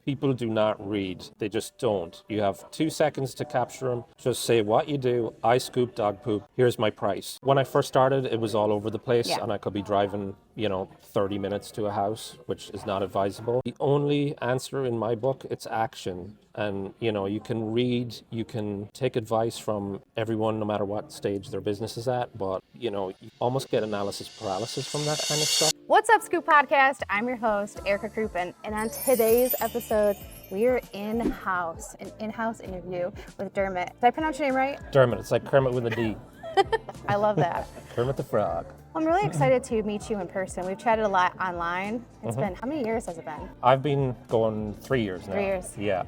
People do not read. They just don't. You have 2 seconds to capture them. Just say what you do. I scoop dog poop. Here's my price. When I first started, it was all over the place, and I could be driving 30 minutes to a house, which is not advisable. The only answer in my book, it's action. And, you can read, you can take advice from everyone, no matter what stage their business is at. But, you almost get analysis paralysis from that kind of stuff. What's up, Scoop Podcast? I'm your host, Erica Kruppen. And on today's episode, we are in-house, an in-house interview with Dermot. Did I pronounce your name right? Dermot, it's like Kermit with a D. I love that. Kermit the Frog. I'm really excited to meet you in person. We've chatted a lot online. It's been, how many years has it been? I've been going 3 years now. 3 years. Yeah.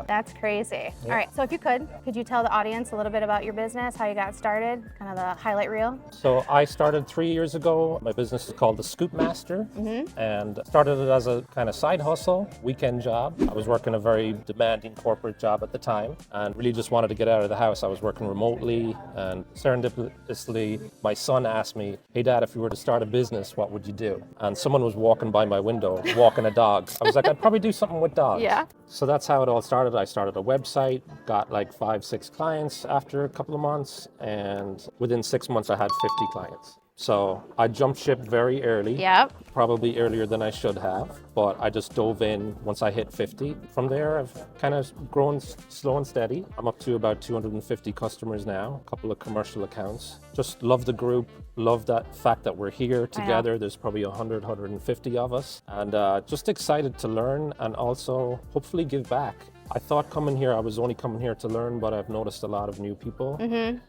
That's crazy. All right, so if you could you tell the audience a little bit about your business, how you got started, kind of the highlight reel? So I started 3 years ago. My business is called the Scoop Master, and started it as a kind of side hustle, weekend job. I was working a very demanding corporate job at the time and really just wanted to get out of the house. I was working remotely, and serendipitously, my son asked me, "Hey Dad, if you were to start a business, what would you do?" And someone was walking by my window, walking a dog. I was like, I'd probably do something with dogs. Yeah. So that's how it all started. I started a website, got like 5-6 clients after a couple of months, and within 6 months I had 50 clients. So I jumped ship very early, probably earlier than I should have, but I just dove in once I hit 50. From there, I've kind of grown slow and steady. I'm up to about 250 customers now, a couple of commercial accounts. Just love the group, love that fact that we're here together. There's probably 100, 150 of us, and just excited to learn and also hopefully give back. I thought coming here, I was only coming here to learn, but I've noticed a lot of new people.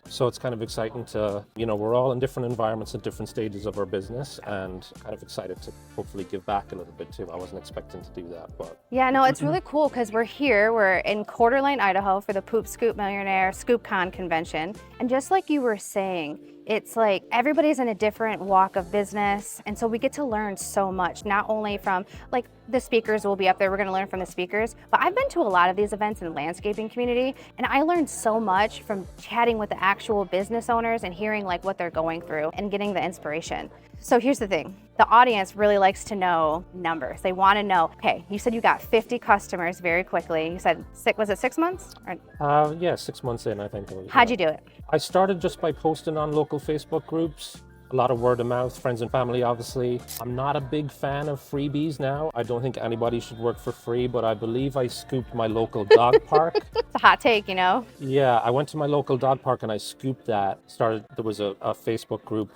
So it's kind of exciting to, we're all in different environments at different stages of our business, and kind of excited to hopefully give back a little bit too. I wasn't expecting to do that, but. Yeah, no, it's really cool because we're in Coeur, Idaho for the Poop Scoop Millionaire ScoopCon convention. And just like you were saying, it's like everybody's in a different walk of business, and so we get to learn so much, not only from like the speakers will be up there, we're going to learn from the speakers, but I've been to a lot of these events in the landscaping community, and I learned so much from chatting with the actual business owners and hearing like what they're going through and getting the inspiration. So here's the thing, the audience really likes to know numbers. They want to know, okay, you said you got 50 customers very quickly. You said, was it 6 months? Yeah, 6 months in, I think it was. How'd you do it? I started just by posting on local Facebook groups. A lot of word of mouth, friends and family, obviously. I'm not a big fan of freebies now. I don't think anybody should work for free, but I believe I scooped my local dog park. It's a hot take, Yeah, I went to my local dog park and I scooped that. There was a Facebook group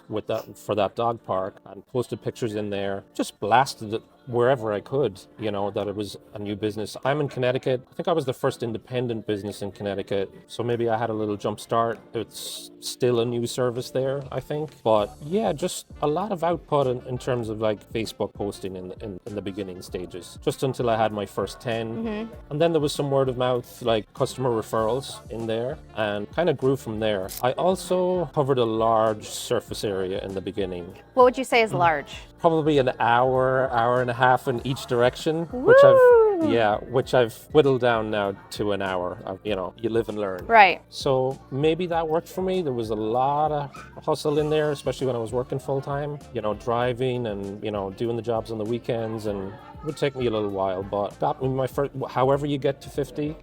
for that dog park, and posted pictures in there. Just blasted it wherever I could, that it was a new business. I'm in Connecticut. I think I was the first independent business in Connecticut, so maybe I had a little jump start. It's still a new service there, I think. But yeah, just a lot of output in terms of like Facebook posting in the beginning stages, just until I had my first 10. And then there was some word of mouth, like customer referrals in there, and kind of grew from there. I also covered a large surface area in the beginning. What would you say is large? Probably an hour and a half in each direction, which I've whittled down now to an hour. You live and learn. Right. So maybe that worked for me. There was a lot of hustle in there, especially when I was working full time, driving and, doing the jobs on the weekends, and it would take me a little while, but got me my first, however you get to 50,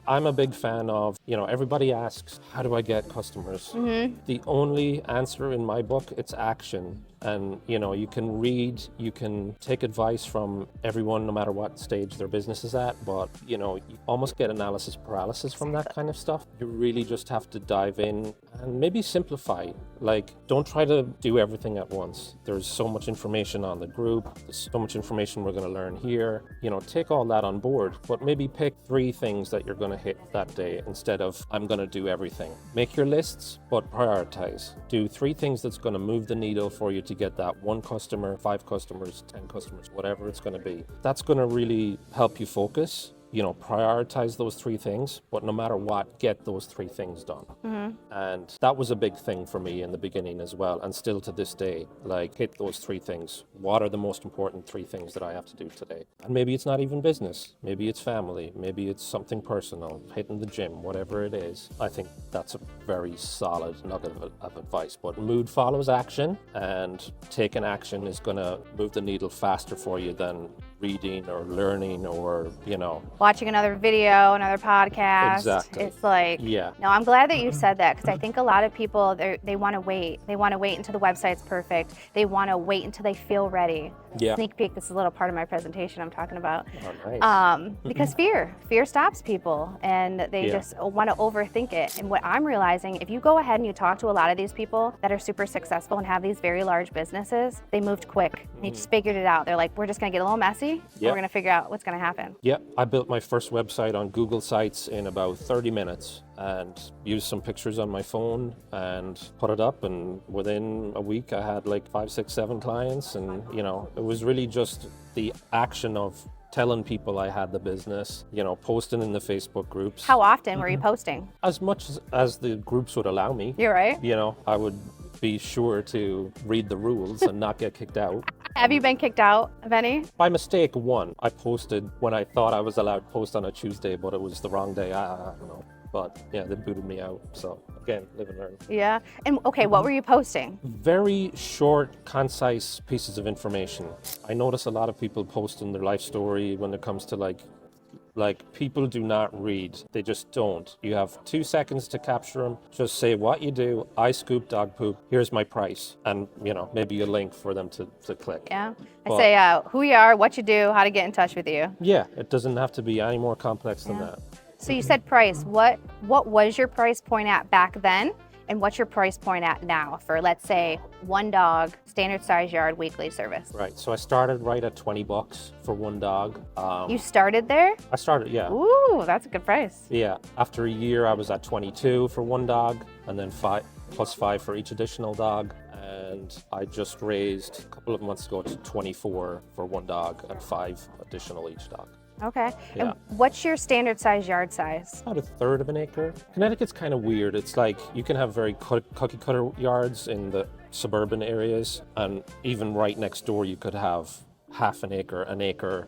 I'm a big fan of, everybody asks, how do I get customers? The only answer in my book, it's action. And, you can read, you can take advice from everyone, no matter what stage their business is at, but, you almost get analysis paralysis from that kind of stuff. You really just have to dive in and maybe simplify. Like, don't try to do everything at once. There's so much information on the group. There's so much information we're going to learn here. Take all that on board, but maybe pick 3 things that you're going to hit that day instead of, I'm going to do everything. Make your lists, but prioritize. Do 3 things that's going to move the needle for you to get that 1 customer, 5 customers, 10 customers, whatever it's going to be. That's going to really help you focus. Prioritize those 3 things, but no matter what, get those 3 things done. And that was a big thing for me in the beginning as well, and still to this day, like, hit those 3 things. What are the most important 3 things that I have to do today? And maybe it's not even business. Maybe it's family. Maybe it's something personal, hitting the gym, whatever it is. I think that's a very solid nugget of advice. But mood follows action, and taking action is going to move the needle faster for you than reading or learning or, watching another video, another podcast. Exactly. It's like, Yeah. no, I'm glad that you said that, because I think a lot of people, they want to wait. They want to wait until the website's perfect. They want to wait until they feel ready. Yeah. Sneak peek, this is a little part of my presentation I'm talking about. Oh, nice. Because fear stops people, and they just want to overthink it. And what I'm realizing, if you go ahead and you talk to a lot of these people that are super successful and have these very large businesses, they moved quick. They just figured it out. They're like, we're just going to get a little messy. And we're going to figure out what's going to happen. Yeah, I built my first website on Google Sites in about 30 minutes and used some pictures on my phone and put it up. And within a week, I had like 5, 6, 7 clients. And, it was really just the action of telling people I had the business, posting in the Facebook groups. How often were you posting? As much as the groups would allow me. You're right. I would be sure to read the rules and not get kicked out. Have you been kicked out of any? By mistake, one. I posted when I thought I was allowed to post on a Tuesday, but it was the wrong day. I don't know. But yeah, they booted me out. So again, live and learn. Yeah. And okay, what were you posting? Very short, concise pieces of information. I notice a lot of people posting their life story when it comes to like people do not read. They just don't. You have 2 seconds to capture them. Just say what you do. I scoop dog poop. Here's my price. And, maybe a link for them to click. Yeah. I say who you are, what you do, how to get in touch with you. Yeah. It doesn't have to be any more complex than that. So you said price. What was your price point at back then? And what's your price point at now for, let's say, 1 dog, standard size yard, weekly service? Right. So I started right at $20 for 1 dog. You started there? I started, yeah. Ooh, that's a good price. Yeah. After a year, I was at 22 for 1 dog, and then 5 plus 5 for each additional dog. And I just raised a couple of months ago to 24 for 1 dog and 5 additional each dog. Okay. Yeah. And what's your standard size yard size? About 1/3 of an acre. Connecticut's kind of weird. It's like you can have very cookie cutter yards in the suburban areas, and even right next door you could have half an acre.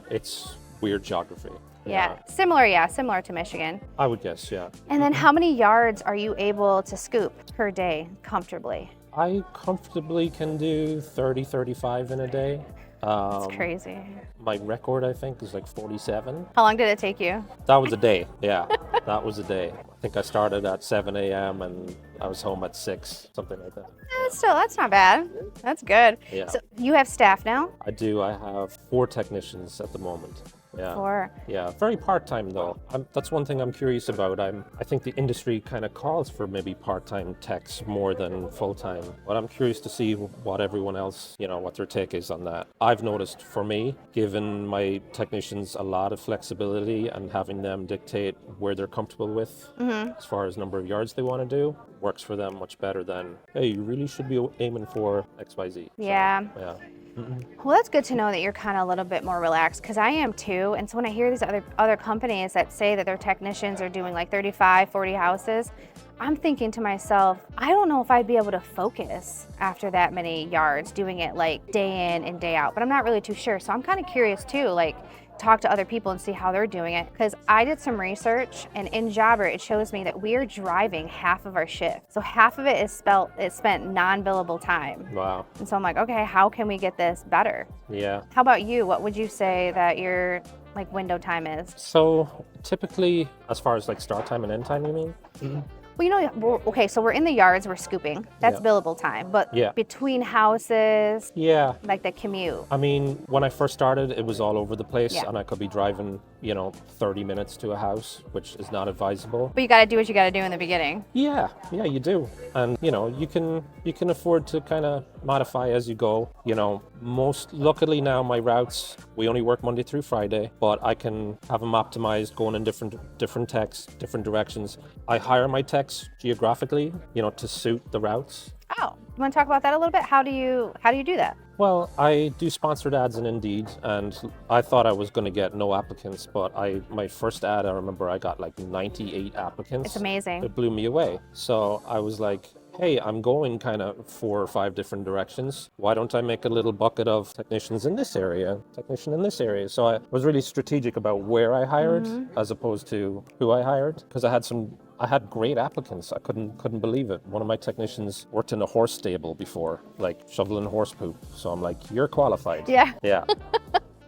It's weird geography. Yeah. Similar to Michigan. I would guess, yeah. And then how many yards are you able to scoop per day comfortably? I comfortably can do 30, 35 in a day. That's crazy. My record, I think, is like 47. How long did it take you? That was a day, yeah. That was a day. I think I started at 7 a.m. and I was home at 6, something like that. Still, that's not bad. That's good. Yeah. So you have staff now? I do. I have 4 technicians at the moment. Yeah. 4. Yeah, very part-time though. That's one thing I'm curious about. I think the industry kind of calls for maybe part-time techs more than full-time. But I'm curious to see what everyone else, what their take is on that. I've noticed for me, giving my technicians a lot of flexibility and having them dictate where they're comfortable with as far as number of yards they want to do, works for them much better than, hey, you really should be aiming for XYZ. Yeah. So, yeah. Well, that's good to know that you're kind of a little bit more relaxed, because I am too. And so when I hear these other companies that say that their technicians are doing like 35, 40 houses, I'm thinking to myself, I don't know if I'd be able to focus after that many yards doing it like day in and day out, but I'm not really too sure. So I'm kind of curious too, like talk to other people and see how they're doing it, because I did some research, and in Jobber it shows me that we are driving half of our shift. So half of it is spent non-billable time. Wow. And so I'm like, okay, how can we get this better? Yeah. How about you? What would you say that your like window time is? So typically, as far as like start time and end time, you mean? Well, so we're in the yards, we're scooping. That's billable time. But between houses, like the commute. I mean, when I first started, it was all over the place, and I could be driving, 30 minutes to a house, which is not advisable. But you got to do what you got to do in the beginning. Yeah, you do. And, you can afford to kind of modify as you go. Luckily now my routes, we only work Monday through Friday, but I can have them optimized going in different techs, different directions. I hire my techs geographically, to suit the routes. Oh, you want to talk about that a little bit? How do you do that? Well, I do sponsored ads in Indeed, and I thought I was going to get no applicants, but my first ad, I remember I got like 98 applicants. It's amazing. It blew me away. So I was like, hey, I'm going kind of 4 or 5 different directions. Why don't I make a little bucket of technicians in this area, technician in this area? So I was really strategic about where I hired as opposed to who I hired, because I had great applicants. I couldn't believe it. One of my technicians worked in a horse stable before, like shoveling horse poop. So I'm like, you're qualified. Yeah. Yeah.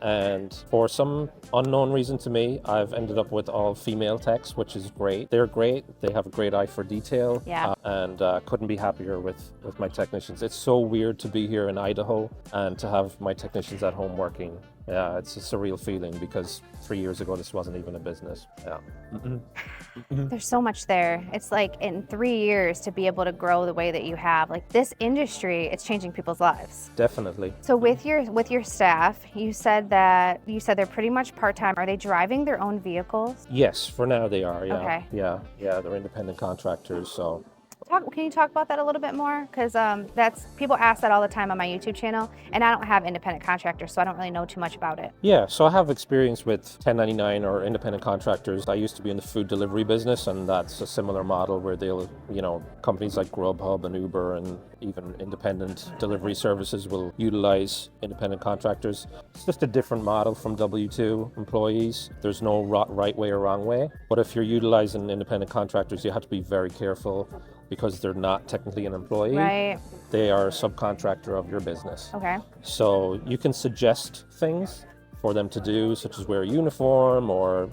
And for some unknown reason to me, I've ended up with all female techs, which is great. They're great. They have a great eye for detail. Yeah. And couldn't be happier with my technicians. It's so weird to be here in Idaho and to have my technicians at home working. Yeah, it's a surreal feeling because 3 years ago, this wasn't even a business. Yeah. There's so much there. It's like in 3 years to be able to grow the way that you have. Like this industry, it's changing people's lives. Definitely. So with your staff, you said they're pretty much part-time. Are they driving their own vehicles? Yes, for now they are. Yeah. Okay. Yeah. They're independent contractors. So. Can you talk about that a little bit more? Because that's people ask that all the time on my YouTube channel, and I don't have independent contractors, so I don't really know too much about it. Yeah, so I have experience with 1099 or independent contractors. I used to be in the food delivery business, and that's a similar model where they'll, companies like Grubhub and Uber and even independent delivery services will utilize independent contractors. It's just a different model from W-2 employees. There's no right way or wrong way. But if you're utilizing independent contractors, you have to be very careful because they're not technically an employee. Right. They are a subcontractor of your business. Okay. So you can suggest things for them to do, such as wear a uniform or,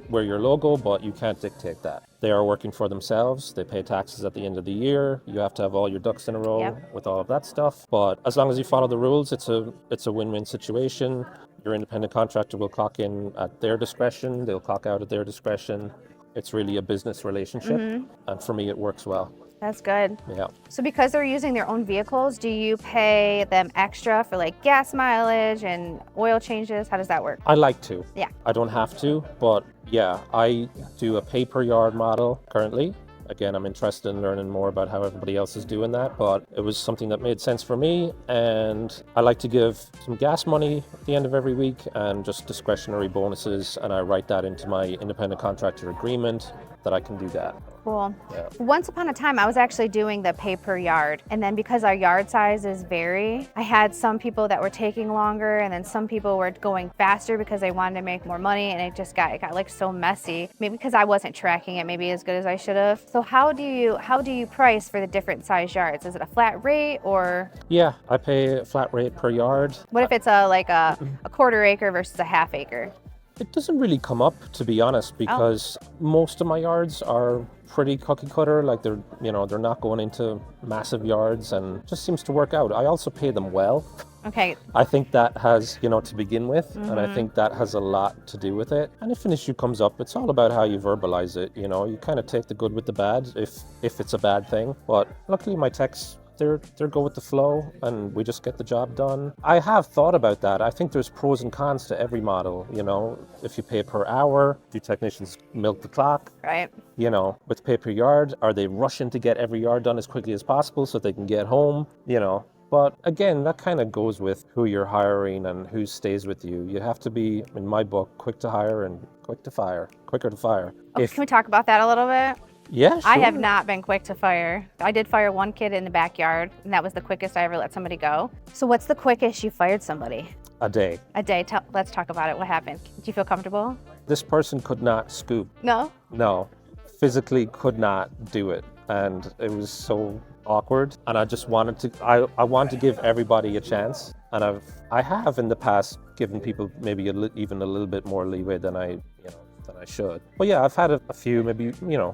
wear your logo, but you can't dictate that. They are working for themselves. They pay taxes at the end of the year. You have to have all your ducks in a row with all of that stuff. But as long as you follow the rules, it's a win-win situation. Your independent contractor will clock in at their discretion. They'll clock out at their discretion. It's really a business relationship. And for me, it works well. That's good. Yeah. So because they're using their own vehicles, do you pay them extra for like gas mileage and oil changes? How does that work? I like to. Yeah. I don't have to, but yeah, I do a pay per yard model currently. Again, I'm interested in learning more about how everybody else is doing that, but it was something that made sense for me, and I like to give some gas money at the end of every week and just discretionary bonuses, and I write that into my independent contractor agreement that I can do that. Cool. Yeah. Once upon a time, I was actually doing the pay per yard. And then because our yard sizes vary, I had some people that were taking longer, and then some people were going faster because they wanted to make more money, and it got like so messy. Maybe because I wasn't tracking it maybe as good as I should have. So how do you price for the different size yards? Is it a flat rate or? Yeah, I pay a flat rate per yard. What if it's a quarter acre versus a half acre? It doesn't really come up, to be honest, because most of my yards are pretty cookie cutter. Like they're not going into massive yards, and it just seems to work out. I also pay them well. Okay. I think that has, to begin with, and I think that has a lot to do with it. And if an issue comes up, it's all about how you verbalize it. You kind of take the good with the bad if it's a bad thing. But luckily my techs, they're go with the flow, and we just get the job done. I have thought about that. I think there's pros and cons to every model. If you pay per hour, do technicians milk the clock? Right. With pay per yard, are they rushing to get every yard done as quickly as possible so they can get home? But again, that kind of goes with who you're hiring and who stays with you. You have to be, in my book, quick to hire and quicker to fire. Can we talk about that a little bit? Yeah, sure. I have not been quick to fire. I did fire one kid in the backyard, and that was the quickest I ever let somebody go. So what's the quickest you fired somebody? A day. A day. Let's talk about it. What happened? Did you feel comfortable? This person could not scoop. No? No. Physically could not do it. And it was so awkward. And I just wanted to, I want to give everybody a chance. And I have in the past given people maybe even a little bit more leeway than I should. But yeah, I've had a few, maybe,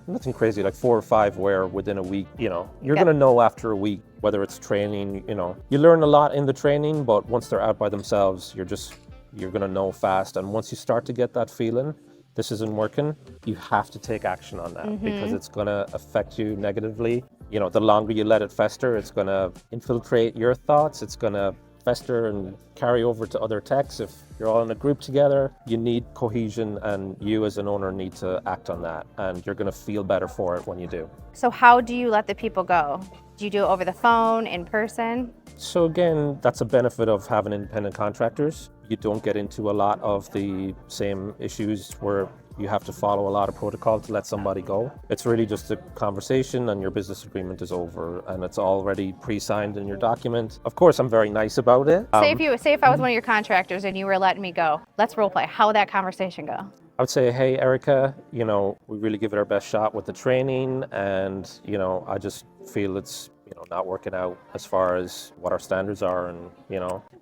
nothing crazy, like 4 or 5 where within a week, you're going to know after a week, whether it's training, you learn a lot in the training, but once they're out by themselves, you're going to know fast. And once you start to get that feeling, this isn't working, you have to take action on that because it's going to affect you negatively. The longer you let it fester, it's going to infiltrate your thoughts. It's going to fester and carry over to other techs. If you're all in a group together, you need cohesion, and you as an owner need to act on that, and you're going to feel better for it when you do. So how do you let the people go? Do you do it over the phone, in person? So again, that's a benefit of having independent contractors. You don't get into a lot of the same issues where you have to follow a lot of protocol to let somebody go. It's really just a conversation, and your business agreement is over, and it's already pre-signed in your document. Of course, I'm very nice about it. Say if I was one of your contractors and you were letting me go. Let's role play. How would that conversation go? I would say, hey, Erica, we really give it our best shot with the training, and, I just feel it's, not working out as far as what our standards are, and,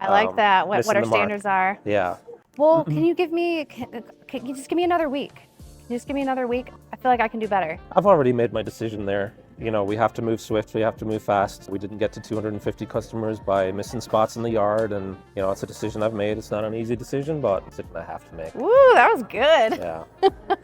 I like that. What our standards are. Yeah. well, can you just give me another week? Can you just give me another week? I feel like I can do better. I've already made my decision there. You know, we have to move swift, we have to move fast. We didn't get to 250 customers by missing spots in the yard, and you know, it's a decision I've made. It's not an easy decision, but it's something I have to make. Woo, that was good. Yeah,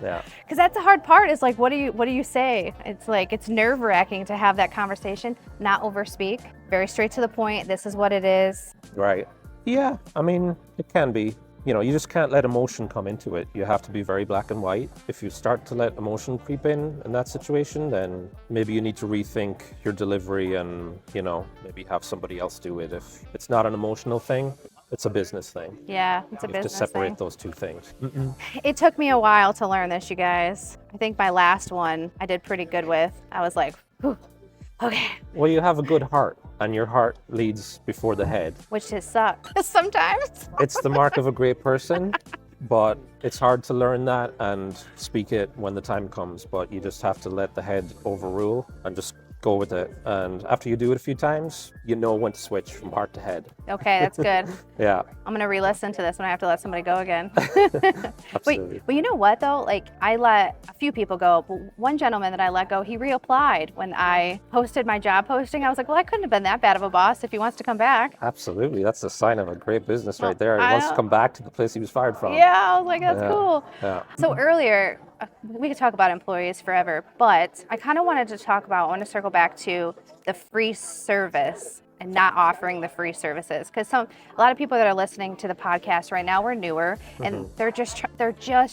yeah. Because that's the hard part is like, what do you say? It's like, it's nerve-wracking to have that conversation, not overspeak, very straight to the point. This is what it is. Right. Yeah, I mean, it can be. You know, you just can't let emotion come into it. You have to be very black and white. If you start to let emotion creep in that situation, then maybe you need to rethink your delivery and, you know, maybe have somebody else do it. If it's not an emotional thing, it's a business thing. Yeah, it's a You business have to separate thing. those two things. It took me a while to learn this, you guys. I think my last one I did pretty good with. I was like, whew, okay, Well, you have a good heart, and your heart leads before the head. which is suck sometimes. It's the mark of a great person, but it's hard to learn that and speak it when the time comes. But you just have to let the head overrule and just go with it. And after you do it a few times, you know when to switch from heart to head. Okay, that's good. Yeah, I'm gonna re-listen to this when I have to let somebody go again. absolutely. But you know what though? Like I let a few people go, but one gentleman that I let go, he reapplied when I posted my job posting. I was like, well, I couldn't have been that bad of a boss if he wants to come back. Absolutely. That's a sign of a great business right there. He I wants to know. come back to the place he was fired from. Yeah, I was like, that's Yeah. cool. Yeah. So earlier, we could talk about employees forever, but I kind of wanted to talk about, I want to circle back to the free service and not offering the free services, because a lot of people that are listening to the podcast right now were newer, and they're just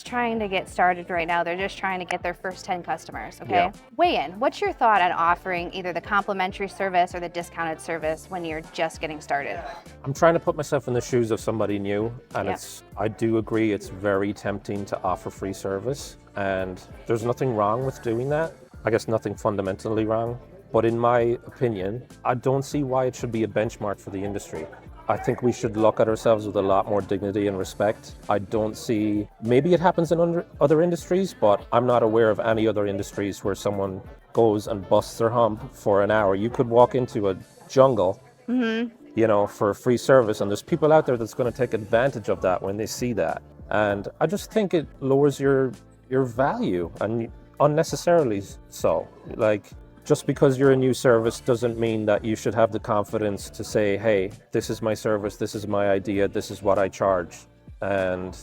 trying to get started right now. They're just trying to get their first 10 customers. Okay, Yeah. weigh in. What's your thought on offering either the complimentary service or the discounted service when you're just getting started? I'm trying to put myself in the shoes of somebody new, and Yeah. I do agree it's very tempting to offer free service, and there's nothing wrong with doing that. I guess nothing fundamentally wrong. But in my opinion, I don't see why it should be a benchmark for the industry. I think we should look at ourselves with a lot more dignity and respect. I don't see, maybe it happens in other industries, but I'm not aware of any other industries where someone goes and busts their hump for an hour. You could walk into a jungle, you know, for free service, and there's people out there that's going to take advantage of that when they see that. And I just think it lowers your value, and unnecessarily so. Like, just because you're a new service doesn't mean that you should have the confidence to say, hey, this is my service, this is my idea, this is what I charge. And,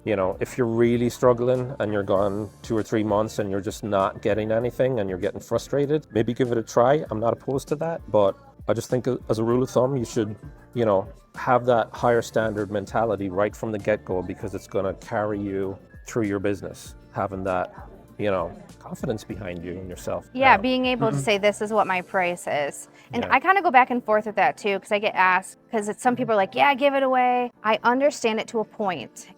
you know, if you're really struggling and you're gone 2 or 3 months and you're just not getting anything and you're getting frustrated, maybe give it a try. I'm not opposed to that, but I just think as a rule of thumb, you should, you know, have that higher standard mentality right from the get-go, because it's going to carry you through your business, having that, you know, confidence behind you and yourself. Yeah, being able to say, this is what my price is. And Yeah. I kind of go back and forth with that too, because I get asked, because some people are like, yeah, give it away. I understand it to a point.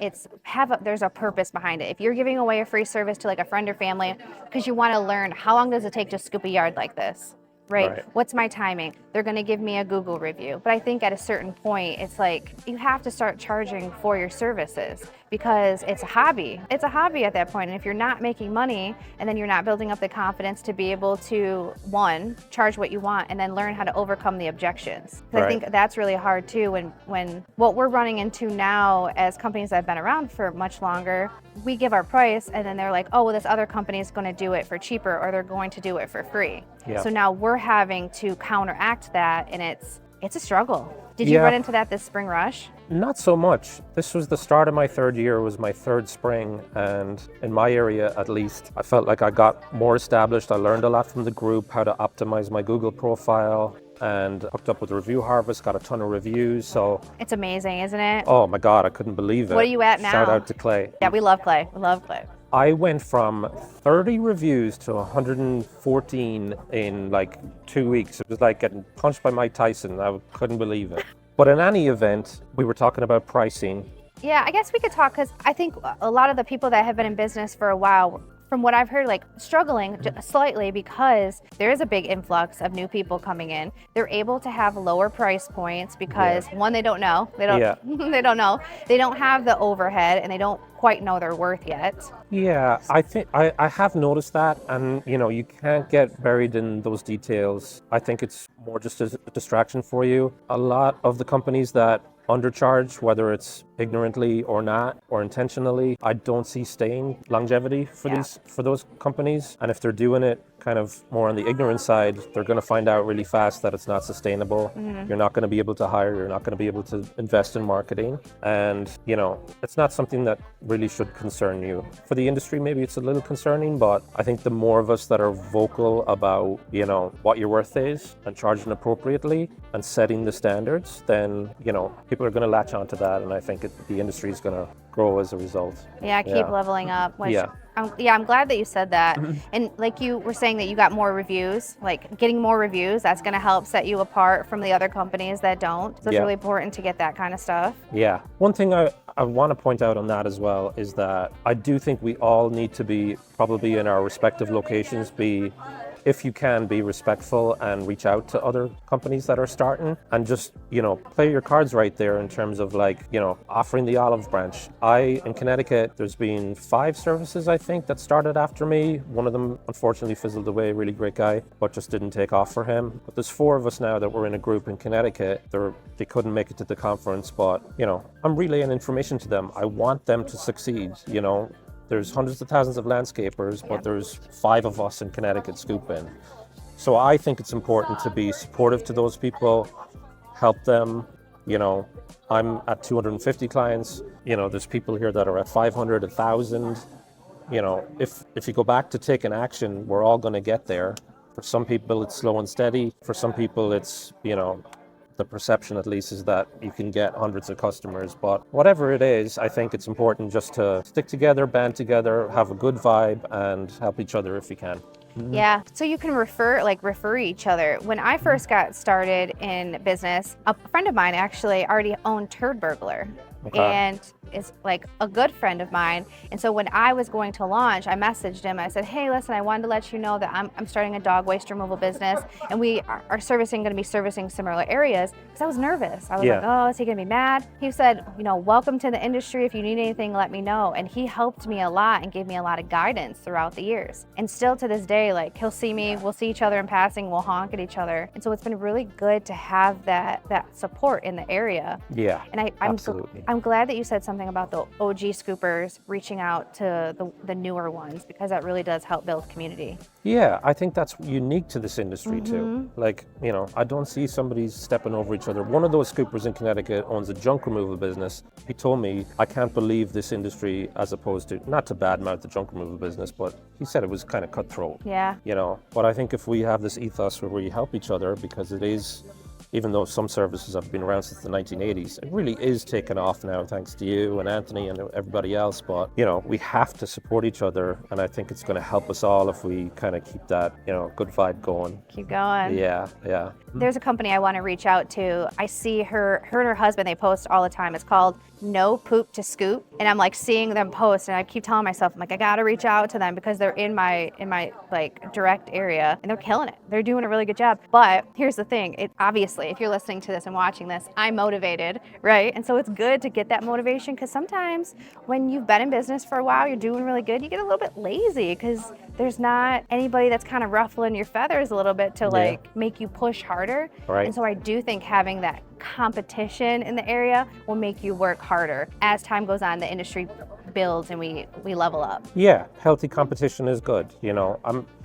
There's a purpose behind it. If you're giving away a free service to like a friend or family, because you want to learn, how long does it take to scoop a yard like this? Right? What's my timing? They're going to give me a Google review. But I think at a certain point, it's like you have to start charging for your services, because it's a hobby. It's a hobby at that point. And if you're not making money, and then you're not building up the confidence to be able to, one, charge what you want, and then learn how to overcome the objections. 'Cause I think that's really hard too, when what we're running into now as companies that have been around for much longer, we give our price and then they're like, oh, well, this other company is going to do it for cheaper, or they're going to do it for free. Yeah. So now we're having to counteract that, and it's a struggle. Did you Yeah. run into that this spring rush? Not so much. This was the start of my third year, was my third spring, and in my area at least, I felt like I got more established. I learned a lot from the group, how to optimize my Google profile, and hooked up with Review Harvest, got a ton of reviews. So, It's amazing, isn't it? oh my God, I couldn't believe it. What are you at now? Shout out to Clay. Yeah, we love Clay. We love Clay. I went from 30 reviews to 114 in like 2 weeks. It was like getting punched by Mike Tyson. I couldn't believe it. But in any event, we were talking about pricing. Yeah, I guess we could talk, because I think a lot of the people that have been in business for a while, from what I've heard, like struggling slightly, because there is a big influx of new people coming in. They're able to have lower price points because one, they don't know. They don't they don't know. They don't have the overhead, and they don't quite know their worth yet. Yeah, I think I have noticed that, and you know, you can't get buried in those details. I think it's more just a distraction for you. A lot of the companies that undercharge, whether it's ignorantly or not, or intentionally, I don't see staying longevity for those companies. And if they're doing it kind of more on the ignorant side, they're going to find out really fast that it's not sustainable. You're not going to be able to hire, you're not going to be able to invest in marketing. And, it's not something that really should concern you. For the industry, maybe it's a little concerning, but I think the more of us that are vocal about, what your worth is and charging appropriately and setting the standards, then, people are going to latch onto that. And I think the industry is going to grow as a result. Yeah, keep leveling up. Which, I'm glad that you said that. And like you were saying that you got more reviews, like getting more reviews, that's going to help set you apart from the other companies that don't. So it's really important to get that kind of stuff. Yeah. One thing I want to point out on that as well is that I do think we all need to be probably in our respective locations, if you can, be respectful and reach out to other companies that are starting and just, play your cards right there in terms of offering the olive branch. In Connecticut, there's been 5 services, I think, that started after me. One of them unfortunately fizzled away, really great guy, but just didn't take off for him. But there's 4 of us now that were in a group in Connecticut. They couldn't make it to the conference, but, I'm relaying information to them. I want them to succeed, There's hundreds of thousands of landscapers, but there's 5 of us in Connecticut scooping. So I think it's important to be supportive to those people, help them. I'm at 250 clients. There's people here that are at 500, 1,000. If you go back to taking action, we're all going to get there. For some people, it's slow and steady. For some people, it's, the perception at least is that you can get hundreds of customers. But whatever it is, I think it's important just to stick together, band together, have a good vibe, and help each other if you can. Yeah, so you can refer each other. When I first got started in business, a friend of mine actually already owned Turd Burglar. And is like a good friend of mine. And so when I was going to launch, I messaged him. I said, hey, listen, I wanted to let you know that I'm starting a dog waste removal business, and we are going to be servicing similar areas, because I was nervous. I was like, oh, is he going to be mad? He said, welcome to the industry. If you need anything, let me know. And he helped me a lot and gave me a lot of guidance throughout the years. And still to this day, he'll see me, we'll see each other in passing, we'll honk at each other. And so it's been really good to have that support in the area. Yeah, and absolutely. I'm glad that you said something about the OG scoopers reaching out to the newer ones, because that really does help build community. Yeah, I think that's unique to this industry too. I don't see somebody stepping over each other. One of those scoopers in Connecticut owns a junk removal business. He told me, I can't believe this industry, as opposed to, not to badmouth the junk removal business, but he said it was kind of cutthroat. Yeah. But I think if we have this ethos where we help each other, because it is, even though some services have been around since the 1980s, it really is taken off now, thanks to you and Anthony and everybody else. But, we have to support each other. And I think it's going to help us all if we kind of keep that, good vibe going. Keep going. Yeah. There's a company I want to reach out to. I see her and her husband, they post all the time. It's called No Poop to Scoop. And I'm seeing them post, and I keep telling myself, I got to reach out to them, because they're in my direct area, and they're killing it. They're doing a really good job. But here's the thing. Obviously, if you're listening to this and watching this, I'm motivated, right? And so it's good to get that motivation, because sometimes when you've been in business for a while, you're doing really good, you get a little bit lazy, because there's not anybody that's kind of ruffling your feathers a little bit to make you push harder. Right. And so I do think having that competition in the area will make you work harder. As time goes on, the industry builds and we level up. Yeah, healthy competition is good.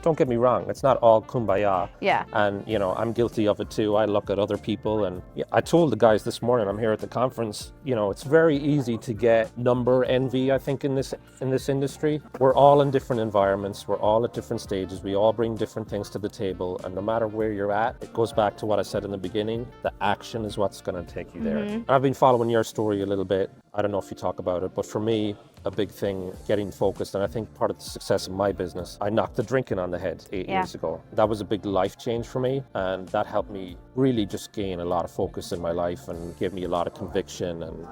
Don't get me wrong, it's not all kumbaya. Yeah. And I'm guilty of it too. I look at other people, and I told the guys this morning, I'm here at the conference, it's very easy to get number envy, I think, in this industry. We're all in different environments, we're all at different stages, we all bring different things to the table, and no matter where you're at, it goes back to what I said in the beginning, the action is what's going to take you there. And I've been following your story a little bit. I don't know if you talk about it, but for me, a big thing, getting focused, and I think part of the success of my business, I knocked the drinking on the head 8 years ago. That was a big life change for me, and that helped me really just gain a lot of focus in my life and gave me a lot of conviction and,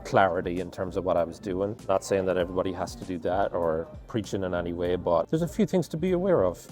clarity in terms of what I was doing. Not saying that everybody has to do that or preaching in any way, but there's a few things to be aware of.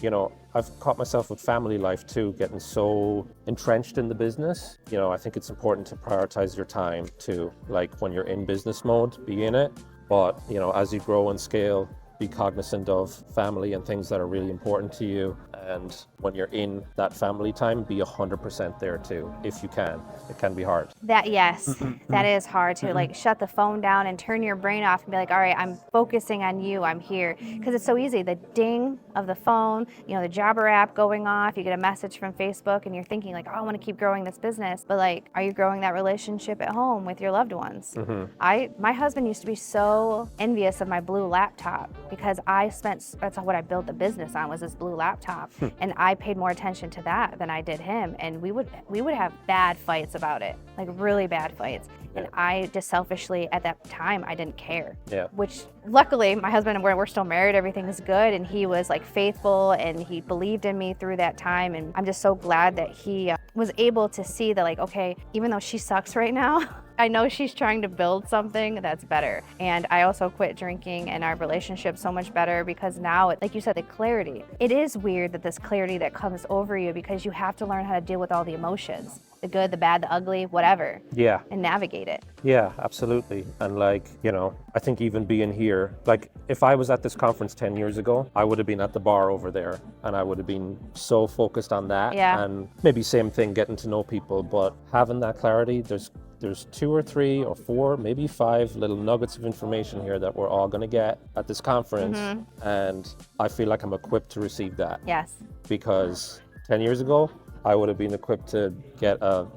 I've caught myself with family life too, getting so entrenched in the business. I think it's important to prioritize your time too. When you're in business mode, be in it. But, as you grow and scale, be cognizant of family and things that are really important to you. And when you're in that family time, be 100% there too, if you can. It can be hard. That, yes, that is hard to like shut the phone down and turn your brain off and be like, all right, I'm focusing on you, I'm here. Because it's so easy, the ding of the phone, the Jobber app going off, you get a message from Facebook and you're thinking like, oh, I want to keep growing this business. But like, are you growing that relationship at home with your loved ones? My husband used to be so envious of my blue laptop because that's what I built the business on, was this blue laptop. And I paid more attention to that than I did him. And we would have bad fights about it, like really bad fights. And I just selfishly, at that time, I didn't care. Yeah. Which luckily, my husband and we're still married, everything is good. And he was like faithful and he believed in me through that time. And I'm just so glad that he was able to see that like, okay, even though she sucks right now, I know she's trying to build something that's better. And I also quit drinking and our relationship's so much better because now, like you said, the clarity. It is weird that this clarity that comes over you because you have to learn how to deal with all the emotions, the good, the bad, the ugly, whatever. Yeah. And navigate it. Yeah, absolutely. And like, I think even being here, like if I was at this conference 10 years ago, I would have been at the bar over there and I would have been so focused on that. Yeah. And maybe same thing, getting to know people, but having that clarity, there's 2 or 3 or 4, maybe 5 little nuggets of information here that we're all going to get at this conference. And I feel like I'm equipped to receive that. Yes. Because 10 years ago, I would have been equipped to get a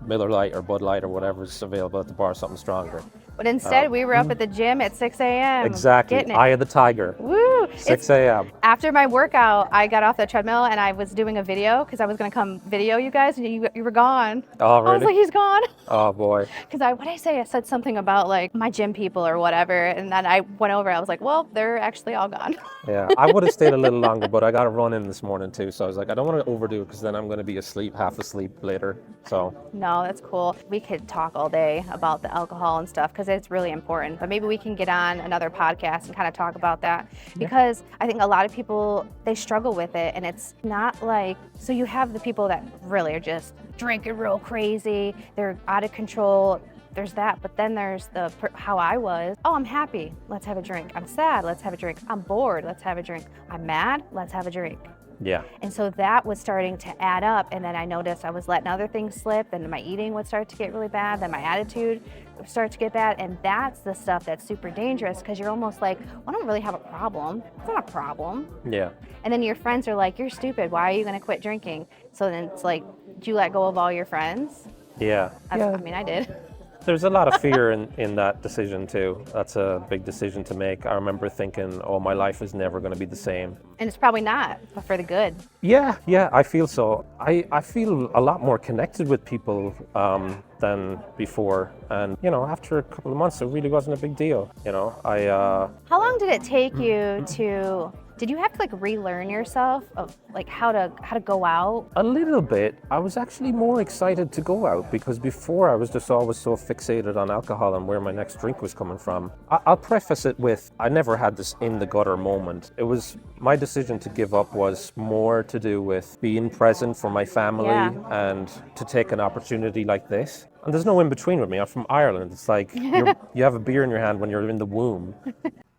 Miller Lite or Bud Light or whatever's available at the bar, something stronger. But instead, we were up at the gym at 6 a.m. Exactly. Getting it. Eye of the tiger. Woo! 6 a.m. After my workout, I got off the treadmill and I was doing a video because I was going to come video you guys and you were gone. Oh, really? I was like, he's gone. Oh, boy. Because I said something about like my gym people or whatever. And then I went over, I was like, well, they're actually all gone. Yeah, I would have stayed a little longer, but I got to run in this morning too. So I was like, I don't want to overdo it because then I'm going to be half asleep later. So. No, that's cool. We could talk all day about the alcohol and stuff because it's really important. But maybe we can get on another podcast and kind of talk about that because I think a lot of people, they struggle with it and it's not like, so you have the people that really are just drinking real crazy, they're out of control. There's that, but then there's how I was. Oh, I'm happy, let's have a drink. I'm sad, let's have a drink. I'm bored, let's have a drink. I'm mad, let's have a drink. Yeah. And so that was starting to add up, and then I noticed I was letting other things slip, and my eating would start to get really bad, then my attitude would start to get bad, and that's the stuff that's super dangerous because you're almost like, well, I don't really have a problem. It's not a problem. Yeah. And then your friends are like, you're stupid. Why are you going to quit drinking? So then it's like, do you let go of all your friends? Yeah. I mean, I did. There's a lot of fear in that decision too. That's a big decision to make. I remember thinking, oh, my life is never going to be the same. And it's probably not, but for the good. Yeah, I feel so. I feel a lot more connected with people than before. And, after a couple of months, it really wasn't a big deal. How long did it take you to... Did you have to like relearn yourself of like how to go out? A little bit. I was actually more excited to go out because before I was just always so fixated on alcohol and where my next drink was coming from. I'll preface it with, I never had this in the gutter moment. It was, my decision to give up was more to do with being present for my family and to take an opportunity like this. And there's no in between with me. I'm from Ireland. It's like you have a beer in your hand when you're in the womb.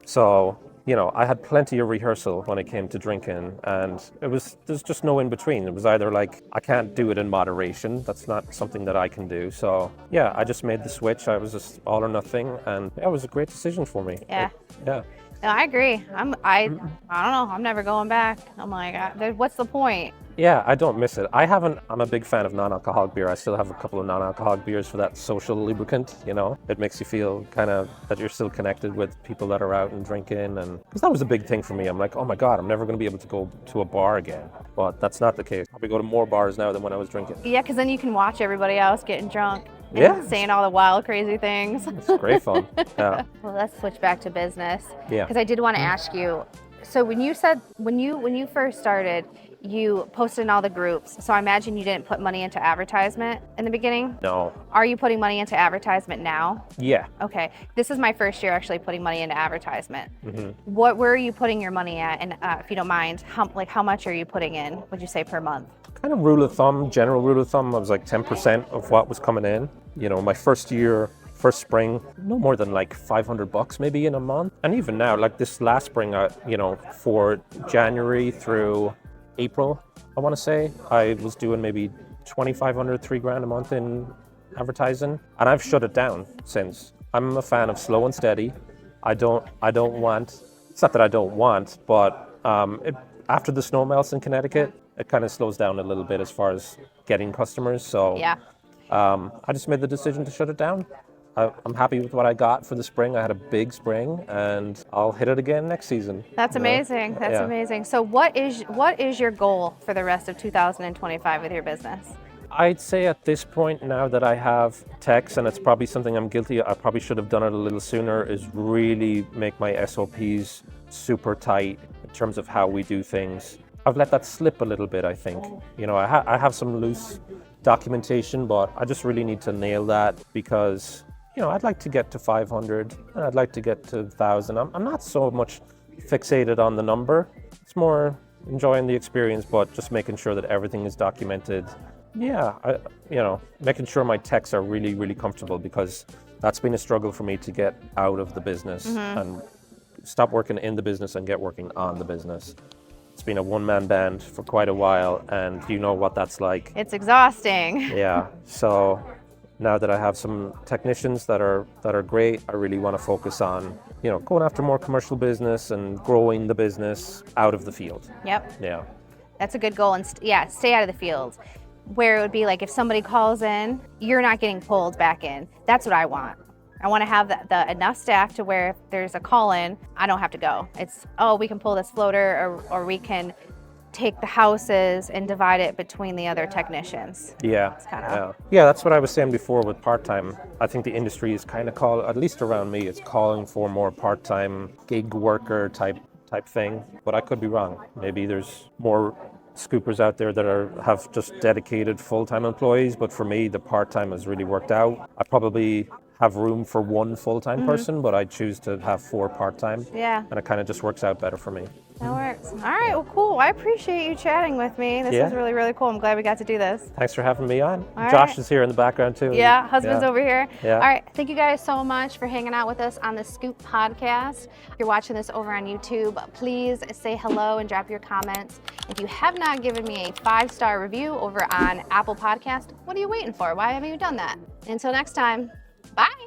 So, I had plenty of rehearsal when it came to drinking, and there's just no in between. It was either like, I can't do it in moderation. That's not something that I can do. So, I just made the switch. I was just all or nothing, and it was a great decision for me. Yeah. Yeah. No, I agree. I don't know. I'm never going back. I'm like, what's the point? Yeah, I don't miss it. I'm a big fan of non-alcoholic beer. I still have a couple of non-alcoholic beers for that social lubricant, It makes you feel kind of that you're still connected with people that are out and drinking. And because that was a big thing for me. I'm like, oh my God, I'm never going to be able to go to a bar again. But that's not the case. I probably go to more bars now than when I was drinking. Yeah, because then you can watch everybody else getting drunk. And saying all the wild, crazy things. It's great fun. Yeah. Well, let's switch back to business. Yeah. Because I did want to ask you, so when you first started, you posted in all the groups. So I imagine you didn't put money into advertisement in the beginning? No. Are you putting money into advertisement now? Yeah. Okay. This is my first year actually putting money into advertisement. Mm-hmm. Where are you putting your money at? And if you don't mind, how much are you putting in, would you say, per month? Kind of general rule of thumb, I was like 10% of what was coming in. My first spring, no more than like $500 maybe in a month. And even now, like this last spring, for January through April, I want to say. I was doing maybe 2,500, $3,000 a month in advertising, and I've shut it down since. I'm a fan of slow and steady. I don't want, it's not that I don't want, but after the snow melts in Connecticut, it kind of slows down a little bit as far as getting customers. So Yeah. I just made the decision to shut it down. I'm happy with what I got for the spring. I had a big spring, and I'll hit it again next season. That's amazing. That's amazing. So what is your goal for the rest of 2025 with your business? I'd say at this point, now that I have techs, and it's probably something I'm guilty of, I probably should have done it a little sooner, is really make my SOPs super tight in terms of how we do things. I've let that slip a little bit, I think. You know, I have some loose documentation, but I just really need to nail that because, you know, I'd like to get to 500 and I'd like to get to 1,000. I'm not so much fixated on the number. It's more enjoying the experience, but just making sure that everything is documented. Yeah, you know, making sure my techs are really, really comfortable, because that's been a struggle for me to get out of the business and stop working in the business and get working on the business. It's been a one-man band for quite a while, and you know what that's like. It's exhausting. Yeah, so now that I have some technicians that are great, I really want to focus on, you know, going after more commercial business and growing the business out of the field. Yep. Yeah. That's a good goal. And stay out of the field. Where it would be like if somebody calls in, you're not getting pulled back in. That's what I want. I want to have the enough staff to where if there's a call in, I don't have to go. It's, oh, we can pull this floater, or we can take the houses and divide it between the other technicians. Yeah. It's kind of yeah, that's what I was saying before with part-time. I think the industry is kind of at least around me, it's calling for more part-time gig worker type thing. But I could be wrong. Maybe there's more scoopers out there that have just dedicated full-time employees, but for me the part-time has really worked out. I probably have room for one full-time person, but I choose to have 4 part-time. Yeah. And it kind of just works out better for me. That works. All right, well, cool. I appreciate you chatting with me. This was really, really cool. I'm glad we got to do this. Thanks for having me on. All Josh right. is here in the background too. Yeah, husband's over here. Yeah. All right, thank you guys so much for hanging out with us on the Scoop podcast. If you're watching this over on YouTube, please say hello and drop your comments. If you have not given me a 5-star review over on Apple Podcast, what are you waiting for? Why haven't you done that? Until next time, bye.